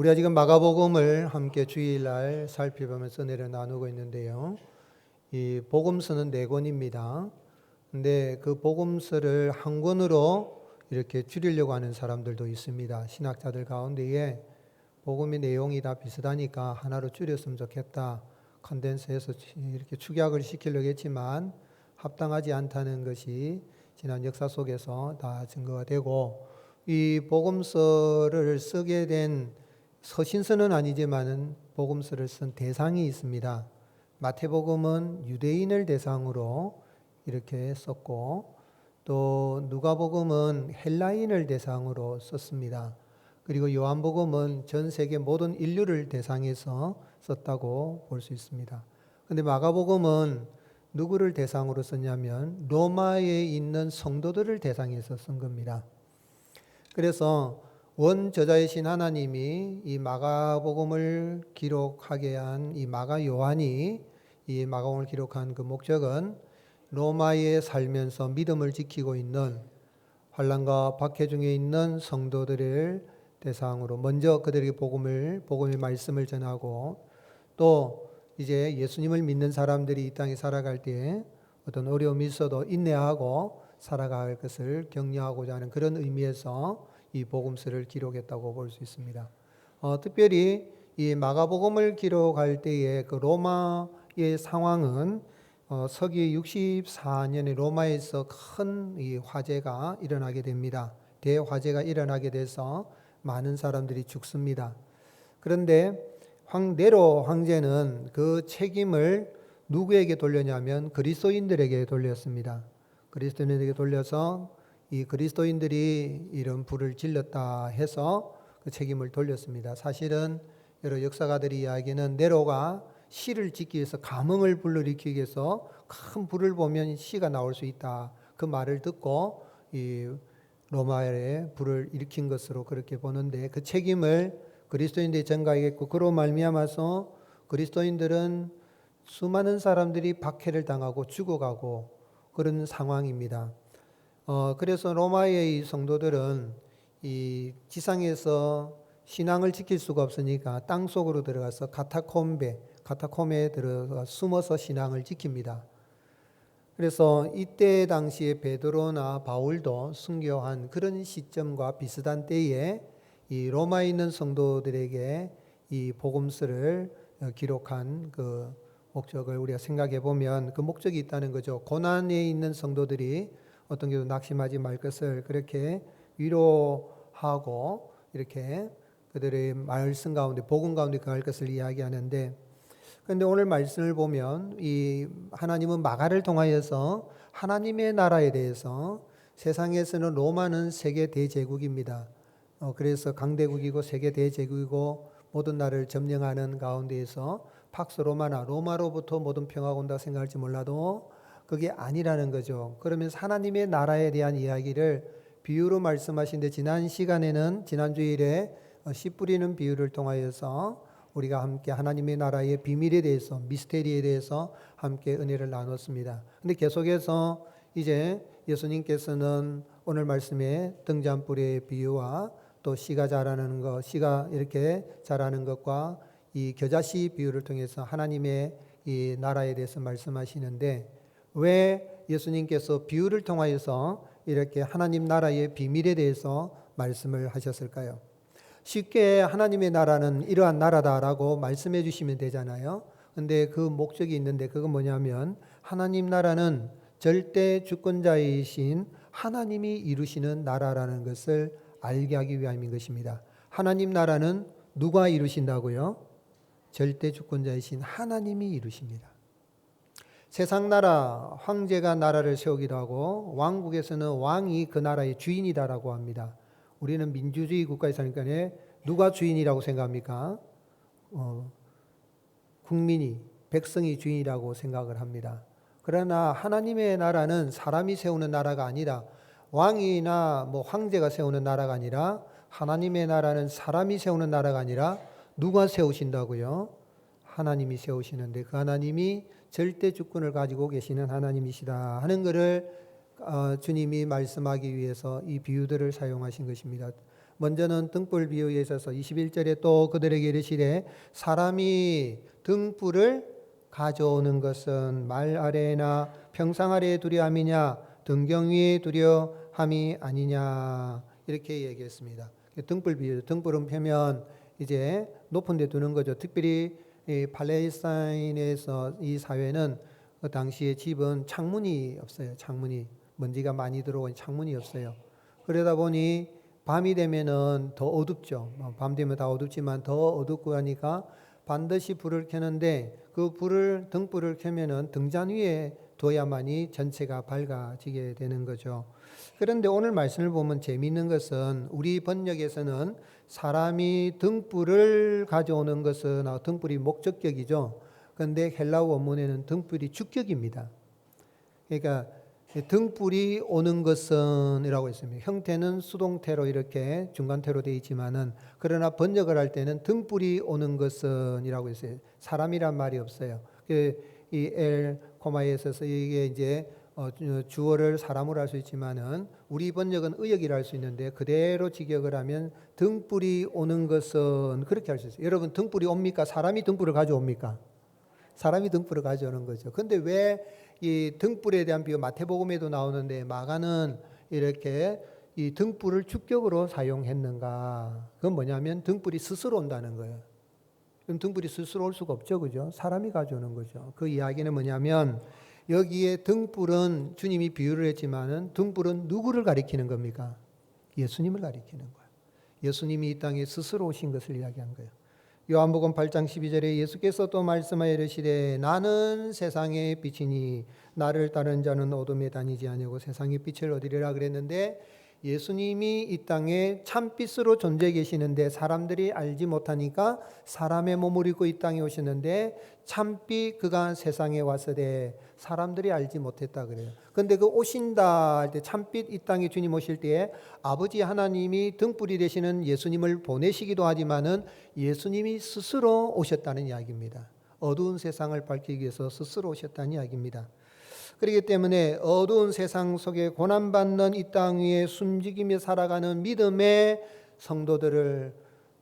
우리가 지금 마가복음을 함께 주일날 살펴보면서 은혜를 나누고 있는데요. 이 복음서는 4권입니다. 근데 그 복음서를 한 권으로 이렇게 줄이려고 하는 사람들도 있습니다. 신학자들 가운데에 복음의 내용이 다 비슷하니까 하나로 줄였으면 좋겠다. 컨덴스해서 이렇게 축약을 시키려고 했지만 합당하지 않다는 것이 지난 역사 속에서 다 증거가 되고, 이 복음서를 쓰게 된 서신서는 아니지만은 복음서를 쓴 대상이 있습니다. 마태복음은 유대인을 대상으로 이렇게 썼고, 또 누가복음은 헬라인을 대상으로 썼습니다. 그리고 요한복음은 전 세계 모든 인류를 대상해서 썼다고 볼 수 있습니다. 그런데 마가복음은 누구를 대상으로 썼냐면 로마에 있는 성도들을 대상해서 쓴 겁니다. 그래서 원 저자이신 하나님이 이 마가복음을 기록하게 한 이 마가 요한이 이 마가복음을 기록한 그 목적은 로마에 살면서 믿음을 지키고 있는 환난과 박해 중에 있는 성도들을 대상으로 먼저 그들에게 복음의 말씀을 전하고, 또 이제 예수님을 믿는 사람들이 이 땅에 살아갈 때 어떤 어려움이 있어도 인내하고 살아갈 것을 격려하고자 하는 그런 의미에서 이 복음서를 기록했다고 볼 수 있습니다. 특별히 이 마가복음을 기록할 때의 그 로마의 상황은 서기 64년에 로마에서 큰 이 화재가 일어나게 됩니다. 대화재가 일어나게 돼서 많은 사람들이 죽습니다. 그런데 네로 황제는 그 책임을 누구에게 돌렸냐면 그리스도인들에게 돌렸습니다. 그리스도인들에게 돌려서 이 그리스도인들이 이런 불을 질렀다 해서 그 책임을 돌렸습니다. 사실은 여러 역사가들이 이야기는 네로가 시를 짓기 위해서 감흥을 불러일으키기 위해서 큰 불을 보면 시가 나올 수 있다, 그 말을 듣고 이 로마에 불을 일으킨 것으로 그렇게 보는데, 그 책임을 그리스도인들이 전가하겠고, 그로 말미암아서 그리스도인들은 수많은 사람들이 박해를 당하고 죽어가고 그런 상황입니다. 그래서 로마의 이 성도들은 이 지상에서 신앙을 지킬 수가 없으니까 땅 속으로 들어가서 카타콤에 들어가 숨어서 신앙을 지킵니다. 그래서 이때 당시에 베드로나 바울도 순교한 그런 시점과 비슷한 때에 이 로마에 있는 성도들에게 이 복음서를 기록한 그 목적을 우리가 생각해 보면 그 목적이 있다는 거죠. 고난에 있는 성도들이 어떤 경우 낙심하지 말 것을 그렇게 위로하고 이렇게 그들의 말씀 가운데 복음 가운데 거할 것을 이야기하는데, 그런데 오늘 말씀을 보면 이 하나님은 마가를 통하여서 하나님의 나라에 대해서, 세상에서는 로마는 세계 대제국입니다. 그래서 강대국이고 세계 대제국이고 모든 나라를 점령하는 가운데에서 팍스 로마나 로마로부터 모든 평화가 온다고 생각할지 몰라도 그게 아니라는 거죠. 그러면서 하나님의 나라에 대한 이야기를 비유로 말씀하신데, 지난 주일에 씨 뿌리는 비유를 통하여서 우리가 함께 하나님의 나라의 비밀에 대해서, 미스테리에 대해서 함께 은혜를 나눴습니다. 근데 계속해서 이제 예수님께서는 오늘 말씀에 등잔불의 비유와 또 씨가 이렇게 자라는 것과 이 겨자씨 비유를 통해서 하나님의 이 나라에 대해서 말씀하시는데, 왜 예수님께서 비유를 통하여서 이렇게 하나님 나라의 비밀에 대해서 말씀을 하셨을까요? 쉽게 하나님의 나라는 이러한 나라다라고 말씀해 주시면 되잖아요. 근데 그 목적이 있는데, 그건 뭐냐면 하나님 나라는 절대 주권자이신 하나님이 이루시는 나라라는 것을 알게 하기 위함인 것입니다. 하나님 나라는 누가 이루신다고요? 절대 주권자이신 하나님이 이루십니다. 세상 나라, 황제가 나라를 세우기도 하고, 왕국에서는 왕이 그 나라의 주인이다라고 합니다. 우리는 민주주의 국가에 사니까 누가 주인이라고 생각합니까? 국민이, 백성이 주인이라고 생각을 합니다. 그러나 하나님의 나라는 사람이 세우는 나라가 아니라, 왕이나 황제가 세우는 나라가 아니라, 하나님의 나라는 사람이 세우는 나라가 아니라 누가 세우신다고요? 하나님이 세우시는데, 그 하나님이 절대 주권을 가지고 계시는 하나님이시다 하는 것을 주님이 말씀하기 위해서 이 비유들을 사용하신 것입니다. 먼저는 등불 비유에 있어서 21절에 또 그들에게 이르시되 사람이 등불을 가져오는 것은 말 아래나 평상 아래에 두려 함이냐 등경 위에 두려 함이 아니냐 이렇게 얘기했습니다. 등불 비유, 등불은 펴면 이제 높은 데 두는 거죠. 특별히 이 팔레스타인에서 이 사회는 그 당시에 집은 창문이 없어요. 창문이 먼지가 많이 들어오니 창문이 없어요. 그러다 보니 밤이 되면은 더 어둡죠. 밤 되면 다 어둡지만 더 어둡고 하니까 반드시 불을 켜는데 그 등불을 켜면은 등잔 위에 둬야만이 전체가 밝아지게 되는 거죠. 그런데 오늘 말씀을 보면 재미있는 것은 우리 번역에서는 사람이 등불을 가져오는 것은 등불이 목적격이죠. 그런데 헬라어 원문에는 등불이 주격입니다. 그러니까 등불이 오는 것은 이라고 했습니다. 형태는 수동태로 이렇게 중간태로 되어 있지만은 그러나 번역을 할 때는 등불이 오는 것은 이라고 했어요. 사람이란 말이 없어요. 이 엘 코마에 있어서 이게 이제 주어를 사람으로 할 수 있지만은 우리 번역은 의역이라 할 수 있는데 그대로 직역을 하면 등불이 오는 것은 그렇게 할 수 있어요. 여러분 등불이 옵니까? 사람이 등불을 가져옵니까? 사람이 등불을 가져오는 거죠. 근데 왜 이 등불에 대한 비유 마태복음에도 나오는데 마가는 이렇게 이 등불을 주격으로 사용했는가? 그건 뭐냐면 등불이 스스로 온다는 거예요. 그럼 등불이 스스로 올 수가 없죠. 그죠? 사람이 가져오는 거죠. 그 이야기는 뭐냐면 여기에 등불은 주님이 비유를 했지만은 등불은 누구를 가리키는 겁니까? 예수님을 가리키는 거예요. 예수님이 이 땅에 스스로 오신 것을 이야기한 거예요. 요한복음 8장 12절에 예수께서 또 말씀하여 이르시되 나는 세상의 빛이니 나를 따르는 자는 어둠에 다니지 아니하고 세상의 빛을 얻으리라 그랬는데 예수님이 이 땅에 참빛으로 존재해 계시는데 사람들이 알지 못하니까 사람의 몸을 입고 이 땅에 오셨는데 참빛 그가 세상에 왔으되 사람들이 알지 못했다 그래요. 그런데 그 오신다 할 때 참빛 이 땅에 주님 오실 때에 아버지 하나님이 등불이 되시는 예수님을 보내시기도 하지만은 예수님이 스스로 오셨다는 이야기입니다. 어두운 세상을 밝히기 위해서 스스로 오셨다는 이야기입니다. 그렇기 때문에 어두운 세상 속에 고난받는 이 땅 위에 숨지기며 살아가는 믿음의 성도들을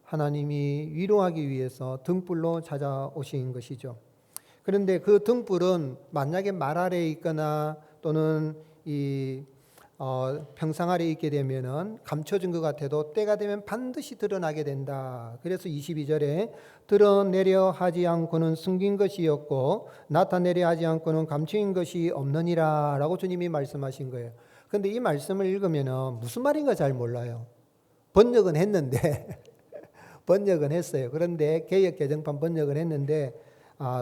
하나님이 위로하기 위해서 등불로 찾아오신 것이죠. 그런데 그 등불은 만약에 말 아래에 있거나 또는 평상 아래에 있게 되면은 감춰진 것 같아도 때가 되면 반드시 드러나게 된다. 그래서 22절에 드러내려 하지 않고는 숨긴 것이 없고 나타내려 하지 않고는 감추인 것이 없느니라 라고 주님이 말씀하신 거예요. 그런데 이 말씀을 읽으면은 무슨 말인가 잘 몰라요. 번역은 했는데 번역은 했어요. 그런데 개역 개정판 번역을 했는데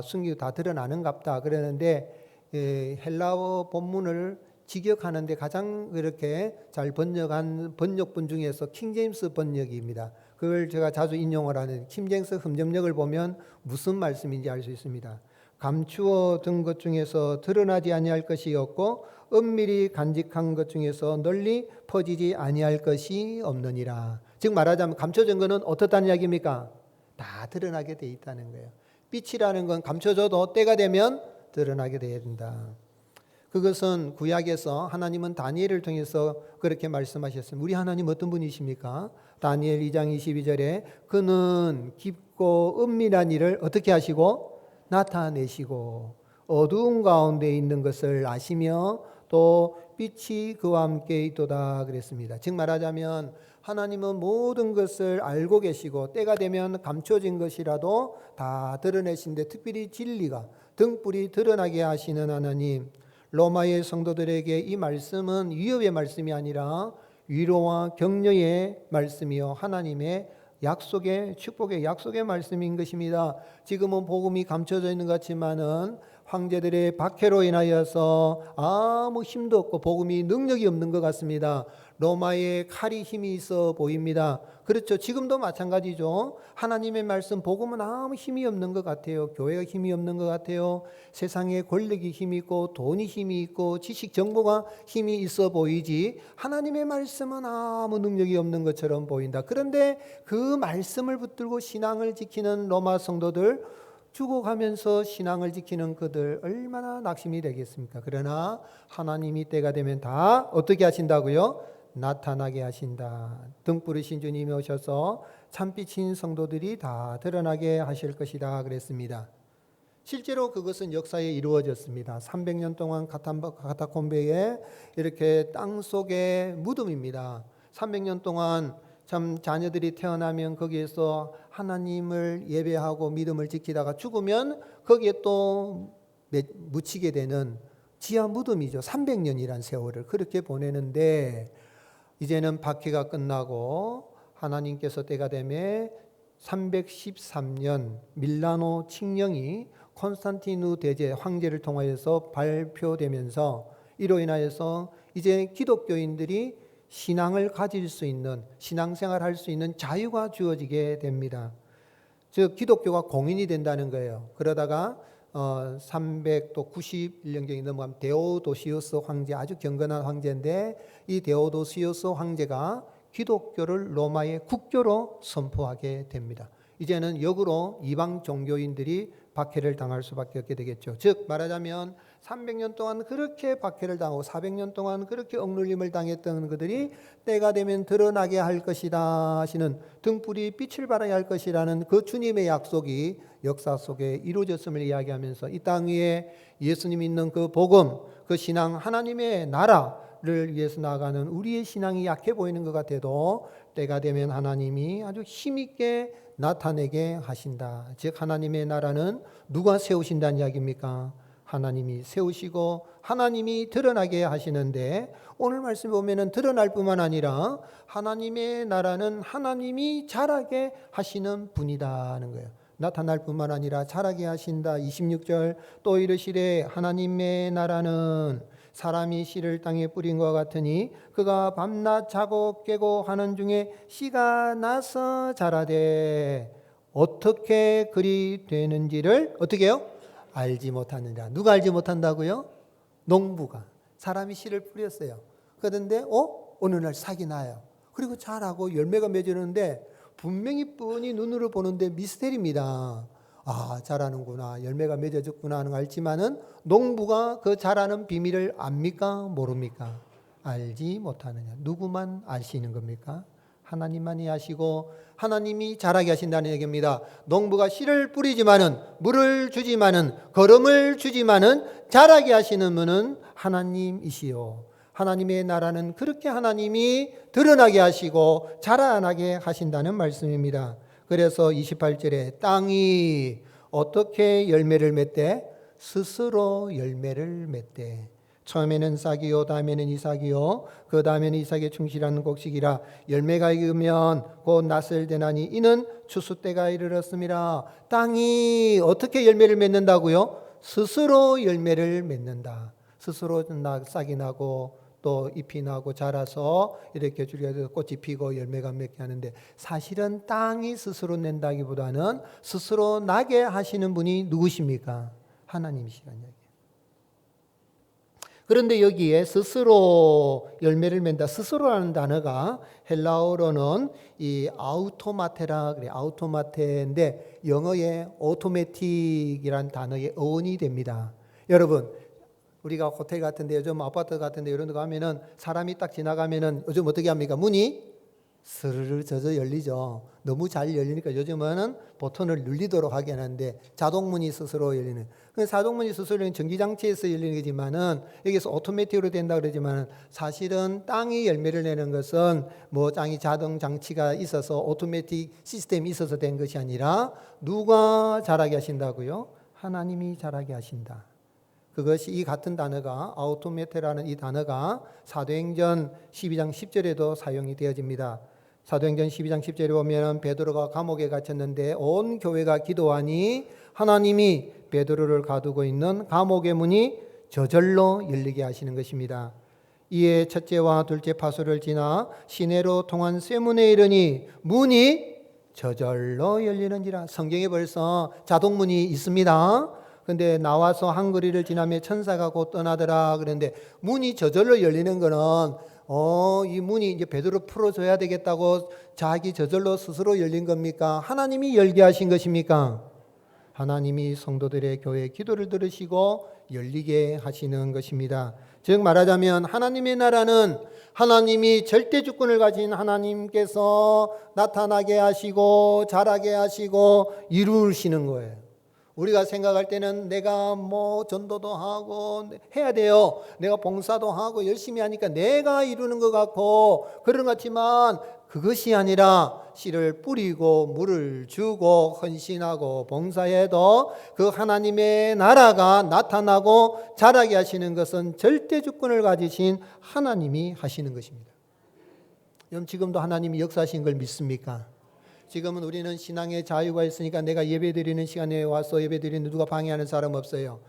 숨기고 다 드러나는갑다 그러는데 헬라어 본문을 직역하는데 가장 그렇게 잘 번역한 번역본 중에서 킹제임스 번역입니다. 그걸 제가 자주 인용을 하는 킹제임스 흠정역을 보면 무슨 말씀인지 알 수 있습니다. 감추어 둔 것 중에서 드러나지 아니할 것이 없고 은밀히 간직한 것 중에서 널리 퍼지지 아니할 것이 없느니라. 즉 말하자면 감춰진 것은 어떻다는 이야기입니까? 다 드러나게 돼 있다는 거예요. 빛이라는 건 감춰져도 때가 되면 드러나게 돼야 된다. 그것은 구약에서 하나님은 다니엘을 통해서 그렇게 말씀하셨습니다. 우리 하나님 어떤 분이십니까? 다니엘 2장 22절에 그는 깊고 은밀한 일을 어떻게 하시고 나타내시고 어두운 가운데 있는 것을 아시며 또 빛이 그와 함께 있도다 그랬습니다. 즉 말하자면 하나님은 모든 것을 알고 계시고 때가 되면 감춰진 것이라도 다 드러내신데 특별히 진리가 등불이 드러나게 하시는 하나님. 로마의 성도들에게 이 말씀은 위협의 말씀이 아니라 위로와 격려의 말씀이요 하나님의 약속의 축복의 약속의 말씀인 것입니다. 지금은 복음이 감춰져 있는 것 같지만은 황제들의 박해로 인하여서 아무 힘도 없고 복음이 능력이 없는 것 같습니다. 로마의 칼이 힘이 있어 보입니다. 그렇죠. 지금도 마찬가지죠. 하나님의 말씀 복음은 아무 힘이 없는 것 같아요. 교회가 힘이 없는 것 같아요. 세상에 권력이 힘이 있고 돈이 힘이 있고 지식 정보가 힘이 있어 보이지 하나님의 말씀은 아무 능력이 없는 것처럼 보인다. 그런데 그 말씀을 붙들고 신앙을 지키는 로마 성도들 죽어가면서 신앙을 지키는 그들 얼마나 낙심이 되겠습니까? 그러나 하나님이 때가 되면 다 어떻게 하신다고요? 나타나게 하신다. 등불이신 주님이 오셔서 참빛인 성도들이 다 드러나게 하실 것이다 그랬습니다. 실제로 그것은 역사에 이루어졌습니다. 300년 동안 카타콤베에 이렇게 땅속의 무덤입니다. 300년 동안 참 자녀들이 태어나면 거기에서 하나님을 예배하고 믿음을 지키다가 죽으면 거기에 또 묻히게 되는 지하 무덤이죠. 300년이란 세월을 그렇게 보내는데 이제는 박해가 끝나고 하나님께서 때가 되매 313년 밀라노 칙령이 콘스탄티누 대제 황제를 통하여서 발표되면서 이로 인하여서 이제 기독교인들이 신앙을 가질 수 있는, 신앙생활을 할 수 있는 자유가 주어지게 됩니다. 즉 기독교가 공인이 된다는 거예요. 그러다가 391년경이 넘어가면 데오도시우스 황제, 아주 경건한 황제인데 이 데오도시우스 황제가 기독교를 로마의 국교로 선포하게 됩니다. 이제는 역으로 이방 종교인들이 박해를 당할 수밖에 없게 되겠죠. 즉 말하자면 300년 동안 그렇게 박해를 당하고 400년 동안 그렇게 억눌림을 당했던 그들이 때가 되면 드러나게 할 것이다 하시는, 등불이 빛을 발하게 할 것이라는 그 주님의 약속이 역사 속에 이루어졌음을 이야기하면서 이 땅 위에 예수님 있는 그 복음, 그 신앙, 하나님의 나라를 위해서 나아가는 우리의 신앙이 약해 보이는 것 같아도 때가 되면 하나님이 아주 힘있게 나타내게 하신다. 즉 하나님의 나라는 누가 세우신다는 이야기입니까? 하나님이 세우시고 하나님이 드러나게 하시는데, 오늘 말씀 보면은 드러날 뿐만 아니라 하나님의 나라는 하나님이 자라게 하시는 분이다 하는 거예요. 나타날 뿐만 아니라 자라게 하신다. 26절 또 이르시되 하나님의 나라는 사람이 씨를 땅에 뿌린 것 같으니 그가 밤낮 자고 깨고 하는 중에 씨가 나서 자라되 어떻게 그리 되는지를 어떻게 해요? 알지 못하느니라. 누가 알지 못한다고요? 농부가. 사람이 씨를 뿌렸어요. 그런데 어느 날 싹이 나요. 그리고 자라고 열매가 맺었는데 분명히 뻔히 눈으로 보는데 미스테리입니다. 아, 자라는구나, 열매가 맺어졌구나 하는 걸 알지만은 농부가 그 자라는 비밀을 압니까? 모릅니까? 알지 못하느냐. 누구만 아시는 겁니까? 하나님만이 아시고 하나님이 자라게 하신다는 얘기입니다. 농부가 씨를 뿌리지만은, 물을 주지만은, 거름을 주지만은 자라게 하시는 분은 하나님이시요. 하나님의 나라는 그렇게 하나님이 드러나게 하시고 자라나게 하신다는 말씀입니다. 그래서 28절에 땅이 어떻게 열매를 맺대? 스스로 열매를 맺대. 처음에는 싹이요, 다음에는 이삭이요, 그 다음에는 이삭의 충실한 곡식이라. 열매가 익으면 곧 낫을 되나니 이는 추수 때가 이르렀습니다. 땅이 어떻게 열매를 맺는다고요? 스스로 열매를 맺는다. 스스로 싹이 나고 또 잎이 나고 자라서 이렇게 줄여서 꽃이 피고 열매가 맺게 하는데, 사실은 땅이 스스로 낸다기보다는 스스로 나게 하시는 분이 누구십니까? 하나님이시라는 얘기예요. 그런데 여기에 스스로 열매를 맺는다, 스스로라는 단어가 헬라어로는 이 아우토마테라 그래. 아우토마테인데 영어의 오토매틱이라는 단어의 어원이 됩니다. 여러분, 우리가 호텔 같은데, 요즘 아파트 같은데 이런 데 가면은 사람이 딱 지나가면은 요즘 어떻게 합니까? 문이 스르르 젖어 열리죠. 너무 잘 열리니까 요즘은 버튼을 눌리도록 하게 하는데 자동문이 스스로 열리는. 자동문이 스스로 열리는 전기장치에서 열리는 거지만은 여기서 오토매틱으로 된다 그러지만은 사실은 땅이 열매를 내는 것은 뭐 땅이 자동 장치가 있어서 오토매틱 시스템이 있어서 된 것이 아니라 누가 자라게 하신다고요? 하나님이 자라게 하신다. 그것이 이 같은 단어가 아우토메테라는 이 단어가 사도행전 12장 10절에도 사용이 되어집니다. 사도행전 12장 10절에 보면 베드로가 감옥에 갇혔는데 온 교회가 기도하니 하나님이 베드로를 가두고 있는 감옥의 문이 저절로 열리게 하시는 것입니다. 이에 첫째와 둘째 파수를 지나 시내로 통한 쇠문에 이르니 문이 저절로 열리는지라. 성경에 벌써 자동문이 있습니다. 근데 나와서 한 거리를 지나며 천사가 곧 떠나더라. 그런데 문이 저절로 열리는 거는 이 문이 이제 베드로 풀어줘야 되겠다고 자기 저절로 스스로 열린 겁니까? 하나님이 열게 하신 것입니까? 하나님이 성도들의 교회 기도를 들으시고 열리게 하시는 것입니다. 즉 말하자면 하나님의 나라는 하나님이 절대 주권을 가진 하나님께서 나타나게 하시고 자라게 하시고 이루시는 거예요. 우리가 생각할 때는 내가 뭐 전도도 하고 해야 돼요. 내가 봉사도 하고 열심히 하니까 내가 이루는 것 같고 그런 것 같지만 그것이 아니라 씨를 뿌리고 물을 주고 헌신하고 봉사해도 그 하나님의 나라가 나타나고 자라게 하시는 것은 절대 주권을 가지신 하나님이 하시는 것입니다. 여러분 지금도 하나님이 역사하신 걸 믿습니까? 지금은 우리는 신앙의 자유가 있으니까 내가 예배드리는 시간에 와서 예배드리는 누가 방해하는 사람 없어요.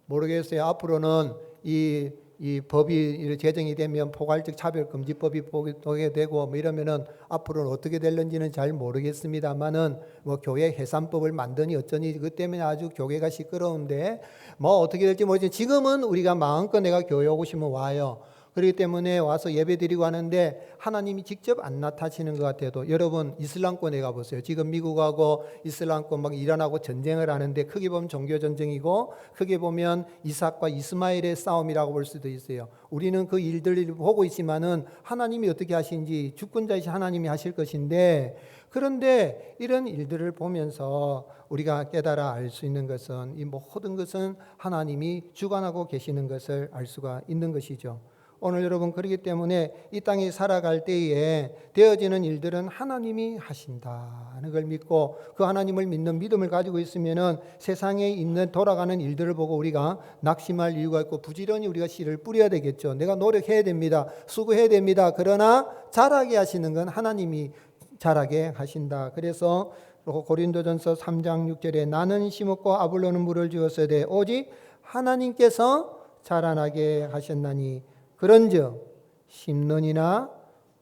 모르겠어요. 앞으로는 이 법이 제정이 되면 포괄적 차별금지법이 보게 되고 뭐 이러면은 앞으로는 어떻게 될는지는 잘 모르겠습니다만은 뭐 교회 해산법을 만드니 어쩌니 그 때문에 아주 교회가 시끄러운데 뭐 어떻게 될지 모르지만 지금은 우리가 마음껏 내가 교회 오고 싶으면 와요. 그렇기 때문에 와서 예배드리고 하는데 하나님이 직접 안 나타나시는 것 같아도 여러분 이슬람권에 가보세요. 지금 미국하고 이슬람권 막 이란하고 전쟁을 하는데 크게 보면 종교전쟁이고 크게 보면 이삭과 이스마엘의 싸움이라고 볼 수도 있어요. 우리는 그 일들을 보고 있지만은 하나님이 어떻게 하시는지 주권자이신 하나님이 하실 것인데 그런데 이런 일들을 보면서 우리가 깨달아 알 수 있는 것은 이 모든 것은 하나님이 주관하고 계시는 것을 알 수가 있는 것이죠. 오늘 여러분 그렇기 때문에 이 땅에 살아갈 때에 되어지는 일들은 하나님이 하신다는 걸 믿고 그 하나님을 믿는 믿음을 가지고 있으면은 세상에 있는 돌아가는 일들을 보고 우리가 낙심할 이유가 있고 부지런히 우리가 씨를 뿌려야 되겠죠. 내가 노력해야 됩니다. 수고해야 됩니다. 그러나 자라게 하시는 건 하나님이 자라게 하신다. 그래서 고린도전서 3장 6절에 나는 심었고 아볼로는 물을 주었으되 오직 하나님께서 자라나게 하셨나니 그런즉 심는이나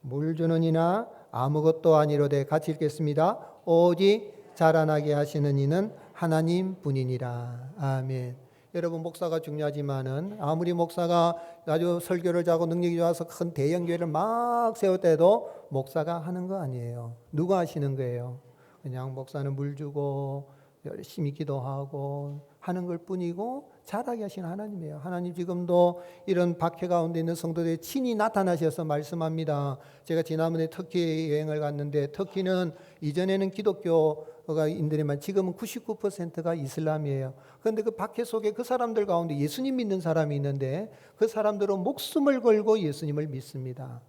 물 주는 이나 아무것도 아니로되 같이 읽겠습니다. 오직 자라나게 하시는 이는 하나님 뿐이니라. 아멘. 여러분 목사가 중요하지만은 아무리 목사가 아주 설교를 잘하고 능력이 좋아서 큰 대형 교회를 막 세울 때도 목사가 하는 거 아니에요. 누가 하시는 거예요? 그냥 목사는 물 주고 열심히 기도하고 하는 걸 뿐이고 자라게 하시는 하나님이에요. 하나님 지금도 이런 박해 가운데 있는 성도들이 친히 나타나셔서 말씀합니다. 제가 지난번에 터키 여행을 갔는데 터키는 이전에는 기독교가 인들이만 지금은 99%가 이슬람이에요. 그런데 그 박해 속에 그 사람들 가운데 예수님 믿는 사람이 있는데 그 사람들은 목숨을 걸고 예수님을 믿습니다.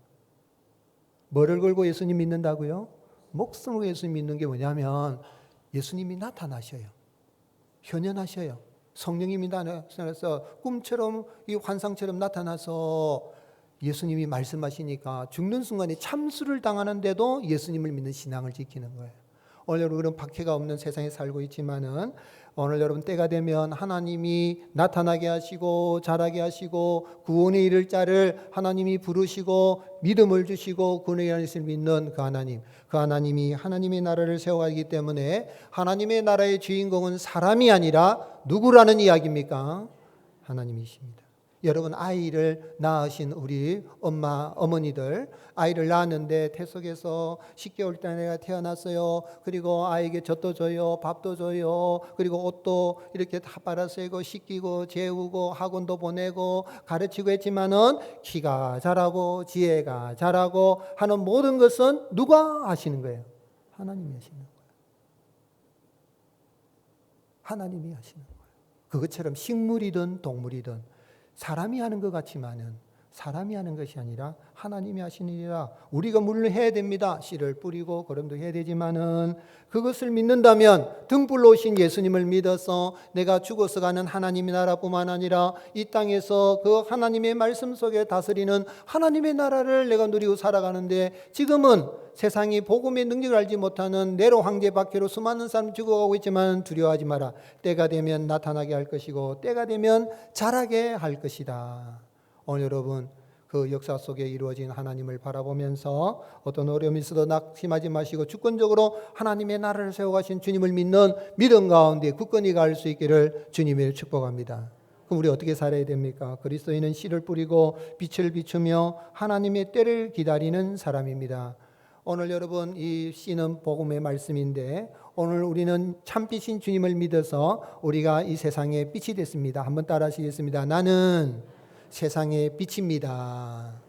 뭐를 걸고 예수님 믿는다고요? 목숨을 걸고 예수님 믿는 게 뭐냐면 예수님이 나타나셔요. 현현하셔요. 성령님이 나타나서 꿈처럼 이 환상처럼 나타나서 예수님이 말씀하시니까 죽는 순간에 참수를 당하는데도 예수님을 믿는 신앙을 지키는 거예요. 오늘 여러분 그런 박해가 없는 세상에 살고 있지만은 오늘 여러분 때가 되면 하나님이 나타나게 하시고 자라게 하시고 구원에 이를 자를 하나님이 부르시고 믿음을 주시고 구원에 이를 것을 믿는 그 하나님이 하나님의 나라를 세워가기 때문에 하나님의 나라의 주인공은 사람이 아니라 누구라는 이야기입니까? 하나님이십니다. 여러분 아이를 낳으신 우리 어머니들 아이를 낳았는데 태 속에서 10개월 때 내가 태어났어요. 그리고 아이에게 젖도 줘요. 밥도 줘요. 그리고 옷도 이렇게 다 빨아쓰고 씻기고 재우고 학원도 보내고 가르치고 했지만은 키가 자라고 지혜가 자라고 하는 모든 것은 누가 하시는 거예요? 하나님이 하시는 거예요. 하나님이 하시는 거예요. 그것처럼 식물이든 동물이든 사람이 하는 것 같지만은 사람이 하는 것이 아니라 하나님이 하시니라. 우리가 물론 해야 됩니다. 씨를 뿌리고 거름도 해야 되지만은 그것을 믿는다면 등불로 오신 예수님을 믿어서 내가 죽어서 가는 하나님의 나라뿐만 아니라 이 땅에서 그 하나님의 말씀 속에 다스리는 하나님의 나라를 내가 누리고 살아가는데 지금은 세상이 복음의 능력을 알지 못하는 네로 황제 박해로 수많은 사람이 죽어가고 있지만 두려워하지 마라. 때가 되면 나타나게 할 것이고 때가 되면 자라게 할 것이다. 오늘 여러분 그 역사 속에 이루어진 하나님을 바라보면서 어떤 어려움이 있어도 낙심하지 마시고 주권적으로 하나님의 나라를 세워가신 주님을 믿는 믿음 가운데 굳건히 갈 수 있기를 주님을 축복합니다. 그럼 우리 어떻게 살아야 됩니까? 그리스도인은 씨를 뿌리고 빛을 비추며 하나님의 때를 기다리는 사람입니다. 오늘 여러분 이 씨는 복음의 말씀인데 오늘 우리는 참빛인 주님을 믿어서 우리가 이 세상에 빛이 됐습니다. 한번 따라 하시겠습니다. 나는 세상의 빛입니다.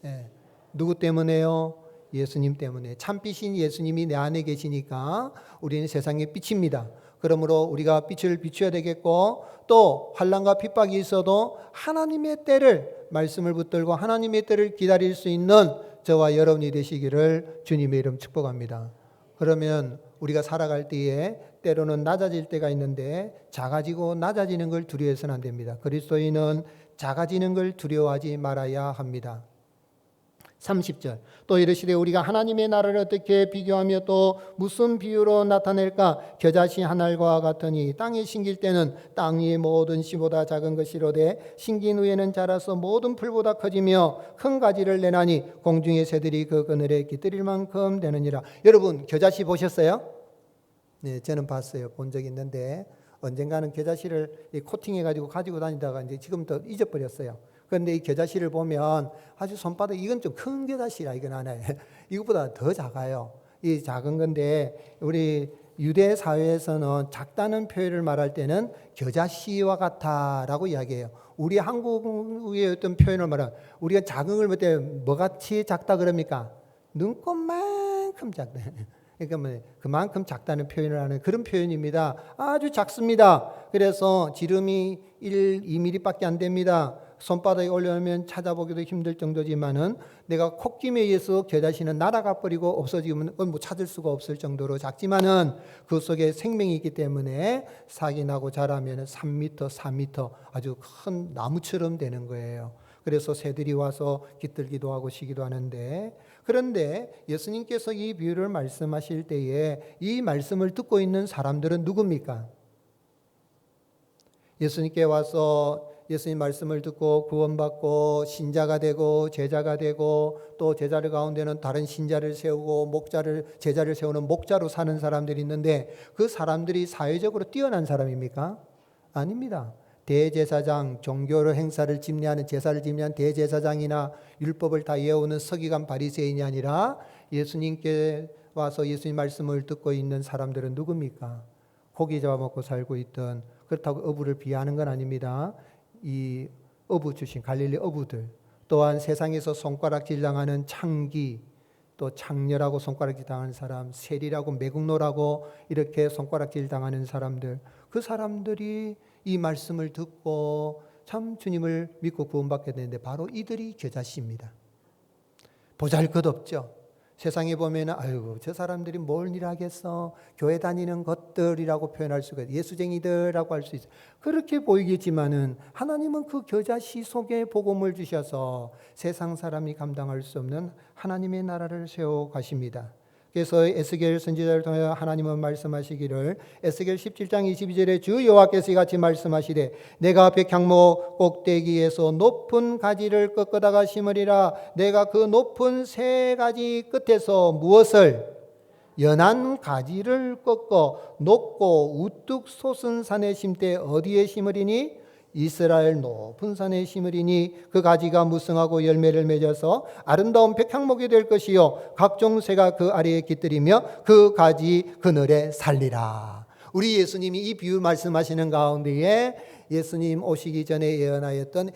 예. 누구 때문에요? 예수님 때문에. 참빛인 예수님이 내 안에 계시니까 우리는 세상의 빛입니다. 그러므로 우리가 빛을 비춰야 되겠고, 또 환난과 핍박이 있어도 하나님의 때를, 말씀을 붙들고 하나님의 때를 기다릴 수 있는 저와 여러분이 되시기를 주님의 이름 축복합니다. 그러면 우리가 살아갈 때에 때로는 낮아질 때가 있는데 작아지고 낮아지는 걸 두려워해서는 안 됩니다. 그리스도인은 작아지는 걸 두려워하지 말아야 합니다. 30절 또 이르시되 우리가 하나님의 나라를 어떻게 비교하며 또 무슨 비유로 나타낼까? 겨자씨 한 알과 같으니 땅에 심길 때는 땅 위의 모든 씨보다 작은 것이로되 심긴 후에는 자라서 모든 풀보다 커지며 큰 가지를 내나니 공중의 새들이 그 그늘에 깃들일 만큼 되느니라. 여러분 겨자씨 보셨어요? 네, 저는 봤어요. 본 적이 있는데 언젠가는 겨자씨를 코팅해가지고 가지고 다니다가 이제 지금도 잊어버렸어요. 그런데 이 겨자씨를 보면 아주 손바닥, 이건 좀 큰 겨자씨라 이건 하나요. 이것보다 더 작아요. 이 작은 건데 우리 유대 사회에서는 작다는 표현을 말할 때는 겨자씨와 같아라고 이야기해요. 우리 한국의 어떤 표현을 말하면 우리가 작은 걸 볼 때 뭐같이 작다 그럽니까? 눈곱만큼 작다. 그러니까 뭐 그만큼 작다는 표현을 하는 그런 표현입니다. 아주 작습니다. 그래서 지름이 2mm밖에 안 됩니다. 손바닥에 올려놓으면 찾아보기도 힘들 정도지만은 내가 콧김에 의해서 겨자씨는 날아가 버리고 없어지면 뭐 찾을 수가 없을 정도로 작지만은 그 속에 생명이 있기 때문에 싹이 나고 자라면 3m, 4m 아주 큰 나무처럼 되는 거예요. 그래서 새들이 와서 깃들기도 하고 쉬기도 하는데, 그런데 예수님께서 이 비유를 말씀하실 때에 이 말씀을 듣고 있는 사람들은 누굽니까? 예수님께 와서 예수님 말씀을 듣고 구원받고 신자가 되고 제자가 되고 또 제자들 가운데는 다른 신자를 세우고 제자를 세우는 목자로 사는 사람들이 있는데 그 사람들이 사회적으로 뛰어난 사람입니까? 아닙니다. 대제사장, 종교 행사를 집례하는 제사를 집례하는 대제사장이나 율법을 다 외우는 서기관 바리새인이 아니라 예수님께 와서 예수님 말씀을 듣고 있는 사람들은 누굽니까? 고기 잡아먹고 살고 있던, 그렇다고 어부를 비하하는 건 아닙니다. 이 어부 출신 갈릴리 어부들, 또한 세상에서 손가락질 당하는 창기, 또 창녀라고 손가락질 당하는 사람, 세리라고 매국노라고 이렇게 손가락질 당하는 사람들, 그 사람들이 이 말씀을 듣고 참 주님을 믿고 구원받게 되는데 바로 이들이 겨자씨입니다. 보잘것없죠. 세상에 보면은 아이고 저 사람들이 뭘 일하겠어, 교회 다니는 것들이라고 표현할 수가 있어요. 예수쟁이들이라고 할 수 있어요. 그렇게 보이겠지만은 하나님은 그 겨자씨 속에 복음을 주셔서 세상 사람이 감당할 수 없는 하나님의 나라를 세워 가십니다. 그래서 에스겔 선지자를 통해 하나님은 말씀하시기를, 에스겔 17장 22절에 주 여호와께서 이같이 말씀하시되 내가 백향목 꼭대기에서 높은 가지를 꺾어다가 심으리라. 내가 그 높은 세 가지 끝에서 무엇을? 연한 가지를 꺾어 높고 우뚝 솟은 산에 심되 어디에 심으리니? 이스라엘 높은 산에 심으리니 그 가지가 무성하고 열매를 맺어서 아름다운 백향목이 될 것이요 각종 새가 그 아래에 깃들이며 그 가지 그늘에 살리라. 우리 예수님이 이 비유 말씀하시는 가운데에 예수님 오시기 전에 예언하였던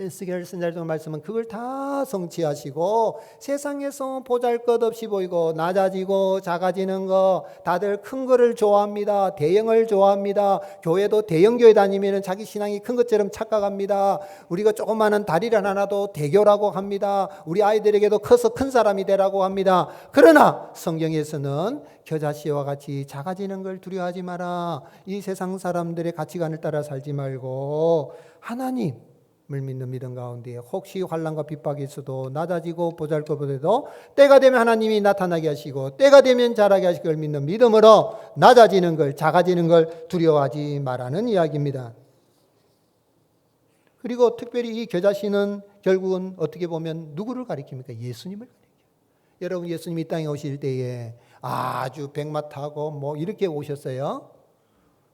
에스겔 선지자의 말씀은 그걸 다 성취하시고, 세상에서 보잘것없이 보이고 낮아지고 작아지는 거, 다들 큰 거를 좋아합니다. 대형을 좋아합니다. 교회도 대형교회 다니면 자기 신앙이 큰 것처럼 착각합니다. 우리가 조그마한 다리를 하나도 대교라고 합니다. 우리 아이들에게도 커서 큰 사람이 되라고 합니다. 그러나 성경에서는 겨자씨와 같이 작아지는 걸 두려워하지 마라. 이 세상 사람들의 가치관을 따라 살지 말고 하나님을 믿는 믿음 가운데 혹시 환난과 핍박이 있어도 낮아지고 보잘것없어도 때가 되면 하나님이 나타나게 하시고 때가 되면 자라게 하실 걸 믿는 믿음으로 낮아지는 걸, 작아지는 걸 두려워하지 말라는 이야기입니다. 그리고 특별히 이 겨자씨는 결국은 어떻게 보면 누구를 가리킵니까? 예수님을 가리켜요. 여러분, 예수님이 이 땅에 오실 때에 아주 백마 타고 뭐 이렇게 오셨어요.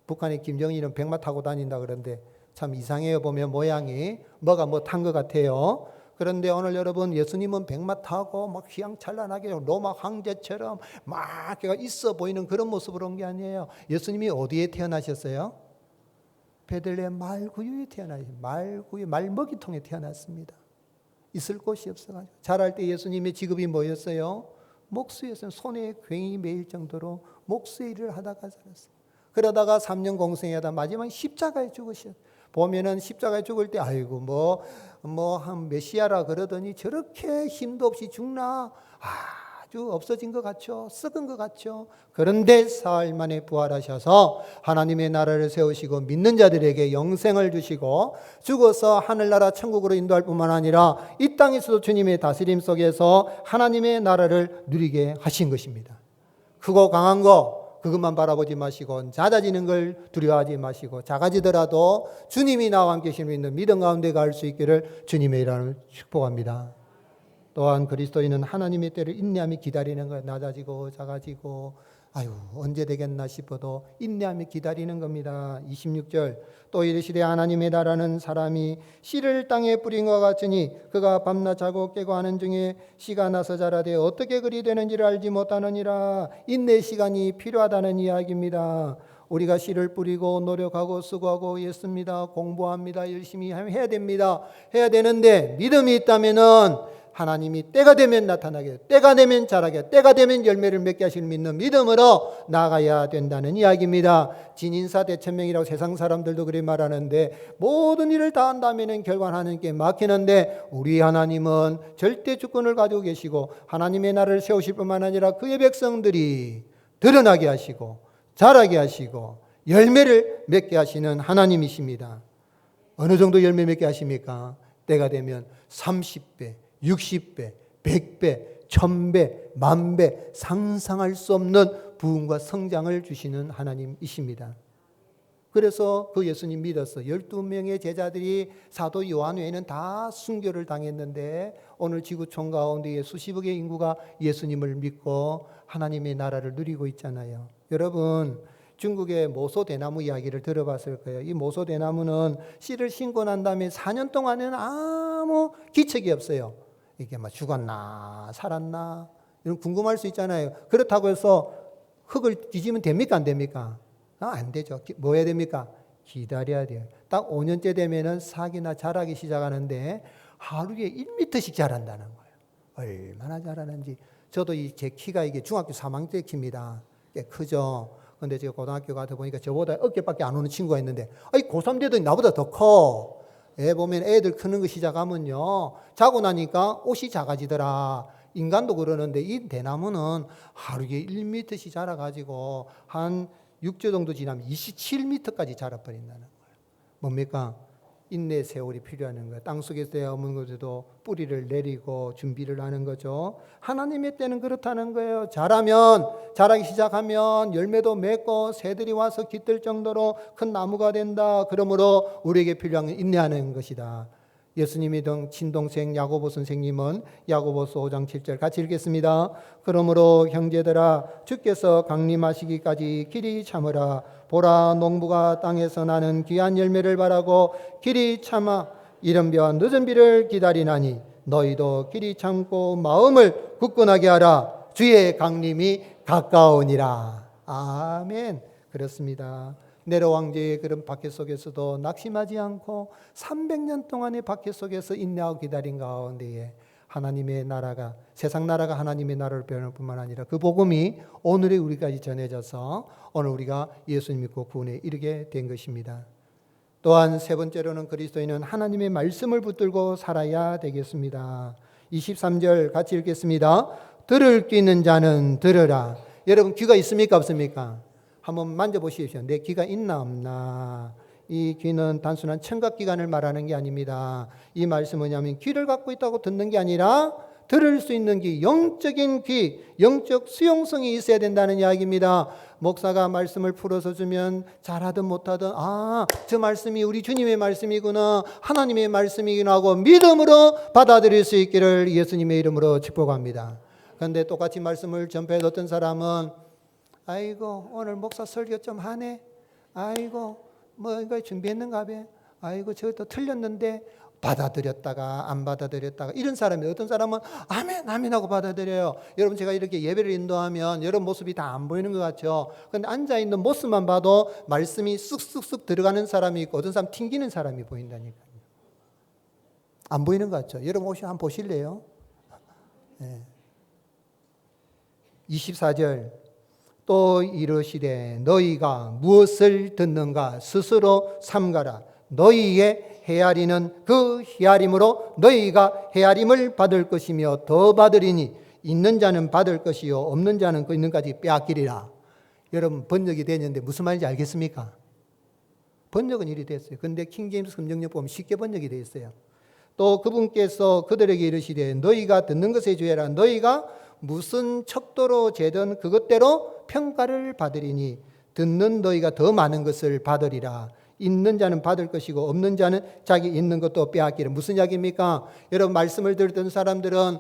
북한의 김정일은 백마 타고 다닌다 그러는데 참 이상해요. 보면 모양이 뭐가 뭐 탄 것 같아요. 그런데 오늘 여러분, 예수님은 백마 타고 막 휘황찬란하게 로마 황제처럼 막 있어 보이는 그런 모습으로 온 게 아니에요. 예수님이 어디에 태어나셨어요? 베들레헴 말구유에 말먹이통에 태어났습니다. 있을 곳이 없어가지고 자랄 때 예수님의 직업이 뭐였어요? 목수였어요. 손에 굉이 매일 정도로 목수의 일을 하다가 자랐어요. 그러다가 3년 공생하다 마지막 십자가에 죽으셨어요. 보면은 십자가에 죽을 때 아이고 한 메시아라 그러더니 저렇게 힘도 없이 죽나? 아주 없어진 것 같죠? 썩은 것 같죠? 그런데 사흘 만에 부활하셔서 하나님의 나라를 세우시고 믿는 자들에게 영생을 주시고 죽어서 하늘나라 천국으로 인도할 뿐만 아니라 이 땅에서도 주님의 다스림 속에서 하나님의 나라를 누리게 하신 것입니다. 크고 강한 거 그것만 바라보지 마시고 낮아지는 걸 두려워하지 마시고 작아지더라도 주님이 나와 함께 계시는 있는 믿음 가운데 갈 수 있기를 주님의 이름으로 축복합니다. 또한 그리스도인은 하나님의 때를 인내하며 기다리는 거예요. 낮아지고 작아지고 언제 되겠나 싶어도 인내하며 기다리는 겁니다. 26절 또 이르시되 하나님의 나라는 사람이 씨를 땅에 뿌린 것 같으니 그가 밤낮 자고 깨고 하는 중에 씨가 나서 자라되 어떻게 그리 되는지를 알지 못하느니라. 인내 시간이 필요하다는 이야기입니다. 우리가 씨를 뿌리고 노력하고 수고하고 있습니다. 공부합니다. 열심히 해야 됩니다. 해야 되는데 믿음이 있다면은 하나님이 때가 되면 나타나게, 때가 되면 자라게, 때가 되면 열매를 맺게 하실 믿는 믿음으로 나가야 된다는 이야기입니다. 진인사 대천명이라고 세상 사람들도 그렇게 말하는데 모든 일을 다 한다면 결과는 하나님께 맡기는데 우리 하나님은 절대 주권을 가지고 계시고 하나님의 나라를 세우실 뿐만 아니라 그의 백성들이 드러나게 하시고 자라게 하시고 열매를 맺게 하시는 하나님이십니다. 어느 정도 열매 맺게 하십니까? 때가 되면 30배, 60배, 100배, 1000배, 10,000배 상상할 수 없는 부흥과 성장을 주시는 하나님이십니다. 그래서 그 예수님 믿어서 12명의 제자들이 사도 요한 외에는 다 순교를 당했는데 오늘 지구촌 가운데 수십억의 인구가 예수님을 믿고 하나님의 나라를 누리고 있잖아요. 여러분 중국의 모소대나무 이야기를 들어봤을 거예요. 이 모소대나무는 씨를 심고 난 다음에 4년 동안에는 아무 기척이 없어요. 이게 죽었나 살았나 이런 궁금할 수 있잖아요. 그렇다고 해서 흙을 뒤지면 됩니까 안 됩니까? 안 되죠. 뭐 해야 됩니까? 기다려야 돼요. 딱 5년째 되면은 싹이나 자라기 시작하는데 하루에 1m씩 자란다는 거예요. 얼마나 자라는지. 저도 제 키가 이게 중학교 3학년 때 키입니다. 꽤 크죠. 근데 제가 고등학교 가다 보니까 저보다 어깨밖에 안 오는 친구가 있는데 고3 되더니 나보다 더 커. 보면 애들 크는 거 시작하면요 자고 나니까 옷이 작아지더라. 인간도 그러는데 이 대나무는 하루에 1m씩 자라가지고 한 6주 정도 지나면 27m까지 자라버린다는 거예요. 뭡니까? 인내 세월이 필요한 거예요. 땅속에서 어문 것에도 뿌리를 내리고 준비를 하는 거죠. 하나님의 때는 그렇다는 거예요. 자라기 시작하면 열매도 맺고 새들이 와서 깃들 정도로 큰 나무가 된다. 그러므로 우리에게 필요한 건 인내하는 것이다. 예수님의 친동생 야고보 선생님은 야고보서 5장 7절 같이 읽겠습니다. 그러므로 형제들아 주께서 강림하시기까지 길이 참으라. 보라 농부가 땅에서 나는 귀한 열매를 바라고 길이 참아 이른 비와 늦은 비를 기다리나니 너희도 길이 참고 마음을 굳건하게 하라. 주의 강림이 가까우니라. 아멘. 그렇습니다. 네로 왕제의 그런 박해 속에서도 낙심하지 않고 300년 동안의 박해 속에서 인내하고 기다린 가운데에 하나님의 나라가 세상 나라가 하나님의 나라를 배우는 뿐만 아니라 그 복음이 오늘의 우리까지 전해져서 오늘 우리가 예수님 믿고 구원에 이르게 된 것입니다. 또한 세 번째로는 그리스도인은 하나님의 말씀을 붙들고 살아야 되겠습니다. 23절 같이 읽겠습니다. 들을 귀 있는 자는 들으라. 여러분 귀가 있습니까 없습니까? 한번 만져보십시오. 내 귀가 있나 없나. 이 귀는 단순한 청각기관을 말하는 게 아닙니다. 이 말씀은 뭐냐면 귀를 갖고 있다고 듣는 게 아니라 들을 수 있는 귀, 영적인 귀, 영적 수용성이 있어야 된다는 이야기입니다. 목사가 말씀을 풀어서 주면 잘하든 못하든 저 말씀이 우리 주님의 말씀이구나, 하나님의 말씀이구나 하고 믿음으로 받아들일 수 있기를 예수님의 이름으로 축복합니다. 그런데 똑같이 말씀을 전폐해 어떤 사람은 아이고 오늘 목사 설교 좀 하네. 아이고 뭐 이거 준비했는가 봐. 아이고 저것도 틀렸는데 받아들였다가 안 받아들였다가 이런 사람이 어떤 사람은 아멘 아멘 하고 받아들여요. 여러분 제가 이렇게 예배를 인도하면 여러분 모습이 다 안 보이는 것 같죠. 그런데 앉아있는 모습만 봐도 말씀이 쑥쑥쑥 들어가는 사람이 있고 어떤 사람 튕기는 사람이 보인다니까요. 안 보이는 것 같죠. 여러분 혹시 한번 보실래요? 네. 24절 또 이르시되 너희가 무엇을 듣는가 스스로 삼가라. 너희의 헤아리는 그 헤아림으로 너희가 헤아림을 받을 것이며 더 받으리니 있는 자는 받을 것이요 없는 자는 그 있는 까지 빼앗기리라. 여러분 번역이 되는데 무슨 말인지 알겠습니까? 번역은 이리 됐어요. 그런데 킹제임스 금정역 보면 쉽게 번역이 되어 있어요. 또 그분께서 그들에게 이르시되 너희가 듣는 것에 주의하라. 너희가 무슨 척도로 재든 그것대로 평가를 받으리니 듣는 너희가 더 많은 것을 받으리라. 있는 자는 받을 것이고 없는 자는 자기 있는 것도 빼앗기라. 무슨 이야기입니까? 여러분 말씀을 듣던 사람들은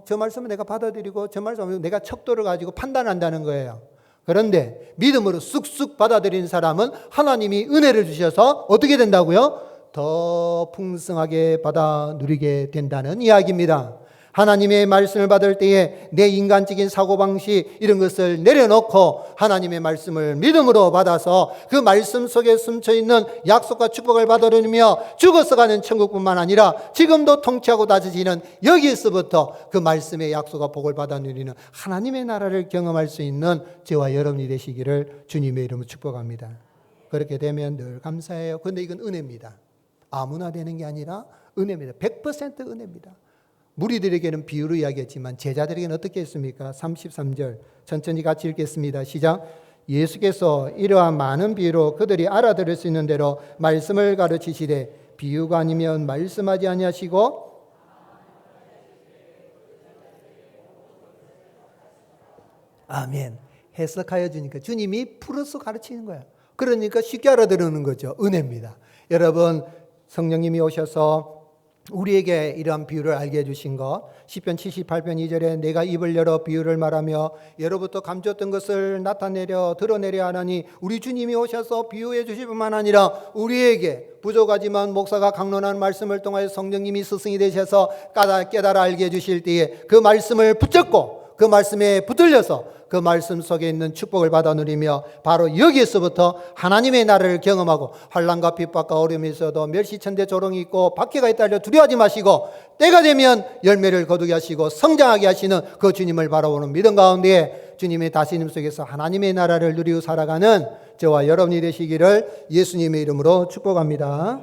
저 말씀은 내가 받아들이고 저 말씀은 내가 척도를 가지고 판단한다는 거예요. 그런데 믿음으로 쑥쑥 받아들이는 사람은 하나님이 은혜를 주셔서 어떻게 된다고요? 더 풍성하게 받아 누리게 된다는 이야기입니다. 하나님의 말씀을 받을 때에 내 인간적인 사고방식 이런 것을 내려놓고 하나님의 말씀을 믿음으로 받아서 그 말씀 속에 숨쳐있는 약속과 축복을 받아들이며 죽어서 가는 천국뿐만 아니라 지금도 통치하고 다스리는 여기에서부터 그 말씀의 약속과 복을 받아 누리는 하나님의 나라를 경험할 수 있는 저와 여러분이 되시기를 주님의 이름으로 축복합니다. 그렇게 되면 늘 감사해요. 그런데 이건 은혜입니다. 아무나 되는 게 아니라 은혜입니다. 100% 은혜입니다. 무리들에게는 비유로 이야기했지만 제자들에게는 어떻게 했습니까? 33절 천천히 같이 읽겠습니다. 시작. 예수께서 이러한 많은 비유로 그들이 알아들을 수 있는 대로 말씀을 가르치시되 비유가 아니면 말씀하지 아니하시고 아멘. 해석하여 주니까 주님이 풀어서 가르치는 거예요. 그러니까 쉽게 알아들으는 거죠. 은혜입니다. 여러분 성령님이 오셔서 우리에게 이러한 비유를 알게 해주신 것 시편 78편 2절에 내가 입을 열어 비유를 말하며 예로부터 감췄던 것을 나타내려 드러내려 하나니 우리 주님이 오셔서 비유해 주실 뿐만 아니라 우리에게 부족하지만 목사가 강론하는 말씀을 통하여 성령님이 스승이 되셔서 깨달아 알게 해주실 때에 그 말씀을 붙잡고 그 말씀에 붙들려서 그 말씀 속에 있는 축복을 받아 누리며 바로 여기에서부터 하나님의 나라를 경험하고 환난과 핍박과 어려움이 있어도 멸시천대 조롱이 있고 박해가 있다 하여 두려워하지 마시고 때가 되면 열매를 거두게 하시고 성장하게 하시는 그 주님을 바라보는 믿음 가운데 주님의 다스림 속에서 하나님의 나라를 누리고 살아가는 저와 여러분이 되시기를 예수님의 이름으로 축복합니다.